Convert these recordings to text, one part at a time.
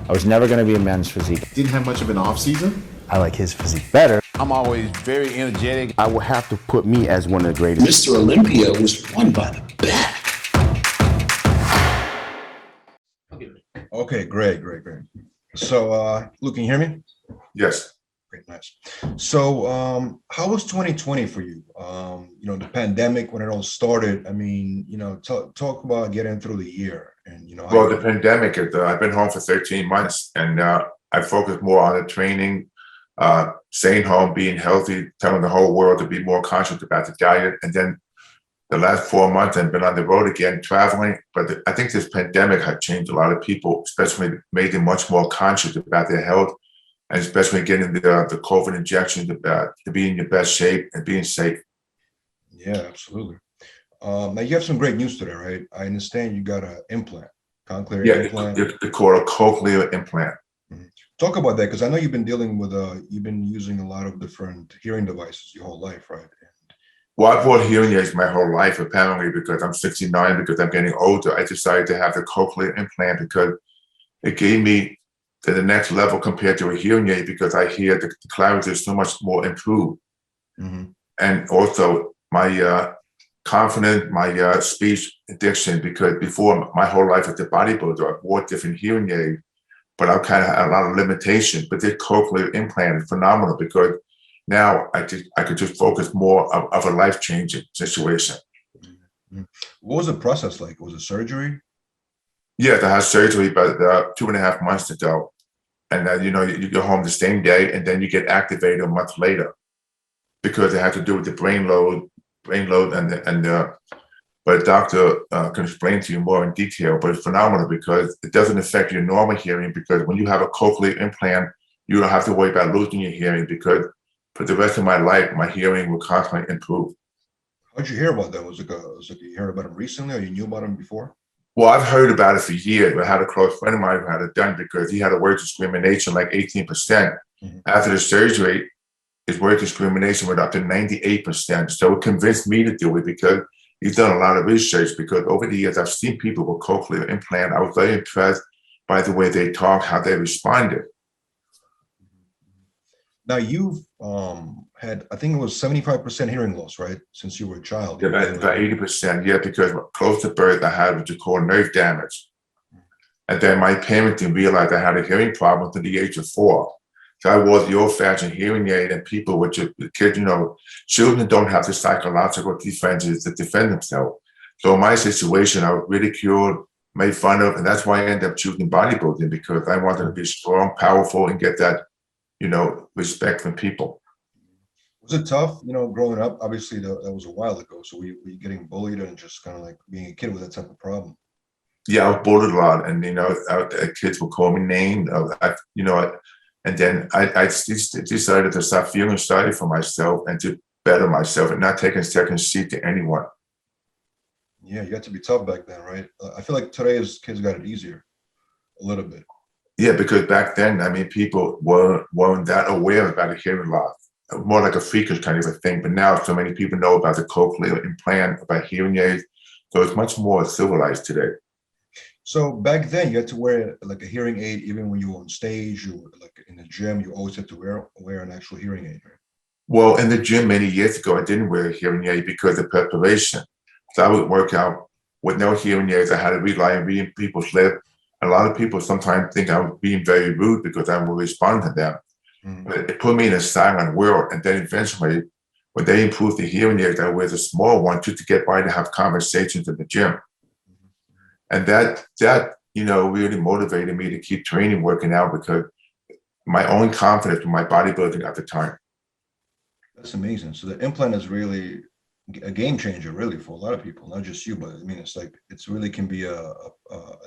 I was never going to be a men's physique. Didn't have much of an off season. I like his physique better. I'm always very energetic. I will have to put me as one of the greatest. Mr. Olympia was won by the back. Okay, great. So, Luke, can you hear me? Yes. Great, nice. So, how was 2020 for you? The pandemic, when it all started, I mean, talk about getting through the year and, Well, the pandemic, I've been home for 13 months and I focused more on the training, staying home, being healthy, telling the whole world to be more conscious about the diet. And then the last 4 months I've been on the road again, traveling. But I think this pandemic had changed a lot of people, especially made them much more conscious about their health, and especially getting the COVID injection to be in your best shape and being safe. Yeah, absolutely. Now you have some great news today, right? I understand you got an implant, Cochlear implant. Yeah, they call it a Cochlear implant. Mm-hmm. Talk about that, because I know you've been dealing with, you've been using a lot of different hearing devices your whole life, right? Well, I've bought hearing aids my whole life, apparently, because I'm 69, because I'm getting older. I decided to have the Cochlear implant because it gave me to the next level compared to a hearing aid, because I hear the clarity is so much more improved. Mm-hmm. And also my confidence, my speech addiction, because before my whole life as a bodybuilder, I wore different hearing aids, but I kind of had a lot of limitations. But this Cochlear implant is phenomenal because now I could just focus more of a life-changing situation. Mm-hmm. What was the process like? Was it surgery? Yeah, I had surgery about 2.5 months ago. And then, you go home the same day and then you get activated a month later because it had to do with the brain load but a doctor can explain to you more in detail, but it's phenomenal because it doesn't affect your normal hearing, because when you have a cochlear implant, you don't have to worry about losing your hearing, because for the rest of my life, my hearing will constantly improve. How'd you hear about that? Was it you heard about him recently, or you knew about him before? Well, I've heard about it for years. I had a close friend of mine who had it done because he had a word discrimination like 18%. Mm-hmm. After the surgery, his word discrimination went up to 98%. So it convinced me to do it because he's done a lot of research, because over the years, I've seen people with cochlear implant. I was very impressed by the way they talk, how they responded. Now you've had, I think it was 75% hearing loss, right? Since you were a child. Yeah, about 80%, yeah, because close to birth, I had what you call nerve damage. And then my parents didn't realize I had a hearing problem until the age of 4. So I wore the old-fashioned hearing aid, and people with kids, children don't have the psychological defenses to defend themselves. So in my situation, I was ridiculed, made fun of, and that's why I ended up choosing bodybuilding, because I wanted to be strong, powerful, and get that respect from people. Was it tough, growing up? Obviously, that was a while ago. So were you getting bullied and just kind of like being a kid with that type of problem? Yeah, I was bullied a lot, and kids would call me names. And then I decided to stop feeling sorry for myself and to better myself and not taking second seat to anyone. Yeah, you had to be tough back then, right? I feel like today's kids got it easier, a little bit. Yeah, because back then, people weren't that aware about a hearing loss, more like a freakish kind of a thing. But now so many people know about the cochlear implant, about hearing aids. So it's much more civilized today. So back then you had to wear like a hearing aid, even when you were on stage, you were like in the gym, you always had to wear an actual hearing aid, right? Well, in the gym many years ago, I didn't wear a hearing aid because of preparation. So I would work out with no hearing aids. I had to rely on reading people's lips. A lot of people sometimes think I was being very rude because I would respond to them. Mm-hmm. But it put me in a silent world. And then eventually, when they improved the hearing aids, I wear the small one just to get by to have conversations in the gym. And that really motivated me to keep training, working out, because my own confidence in my bodybuilding at the time. That's amazing. So the implant is really a game changer, really, for a lot of people, not just you, but it's really can be a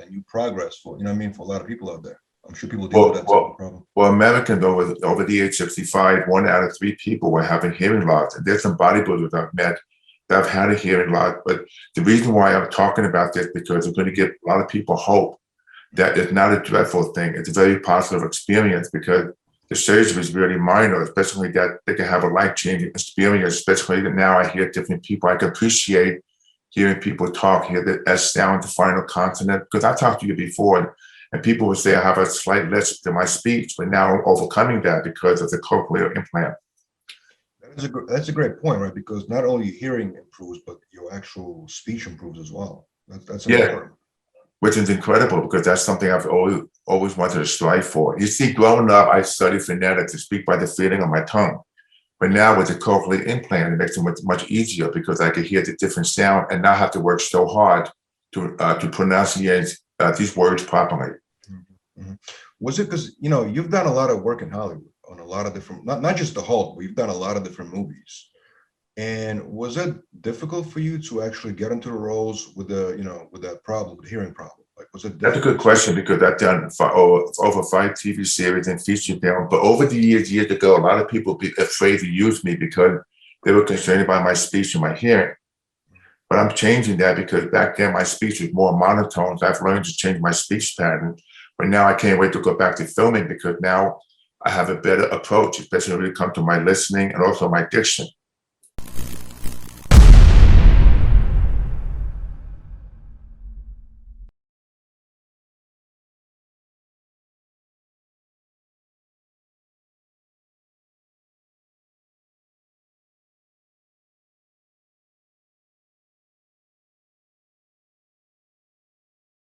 new progress for, for a lot of people out there. I'm sure people deal with that type of problem. Well, Americans over the age of 65, 1 out of 3 people were having hearing loss. And there's some bodybuilders I've met that have had a hearing loss. But the reason why I'm talking about this, because it's going to give a lot of people hope that it's not a dreadful thing. It's a very positive experience, because the surgery is really minor, especially that they can have a life-changing experience, especially that now I hear different people. I can appreciate hearing people talk, hear the S sound, the final consonant, because I talked to you before, And people would say I have a slight lisp in my speech, but now I'm overcoming that because of the cochlear implant. That's a great point, right? Because not only your hearing improves, but your actual speech improves as well. That's important. Which is incredible because that's something I've always wanted to strive for. You see, growing up, I studied phonetics to speak by the feeling of my tongue. But now with the cochlear implant, it makes it much easier because I can hear the different sound and not have to work so hard to pronunciate these words properly. Mm-hmm. Was it because, you know, you've done a lot of work in Hollywood on a lot of different, not just the Hulk, but you've done a lot of different movies. And was it difficult for you to actually get into the roles with the, you know, with that problem, with the hearing problem? Like, was it difficult? That's a good question because I've done over 5 TV series and feature films. But over the years ago, a lot of people be afraid to use me because they were concerned about my speech and my hearing. But I'm changing that because back then my speech was more monotone. So I've learned to change my speech pattern. But now I can't wait to go back to filming because now I have a better approach, especially when it comes to my listening and also my diction.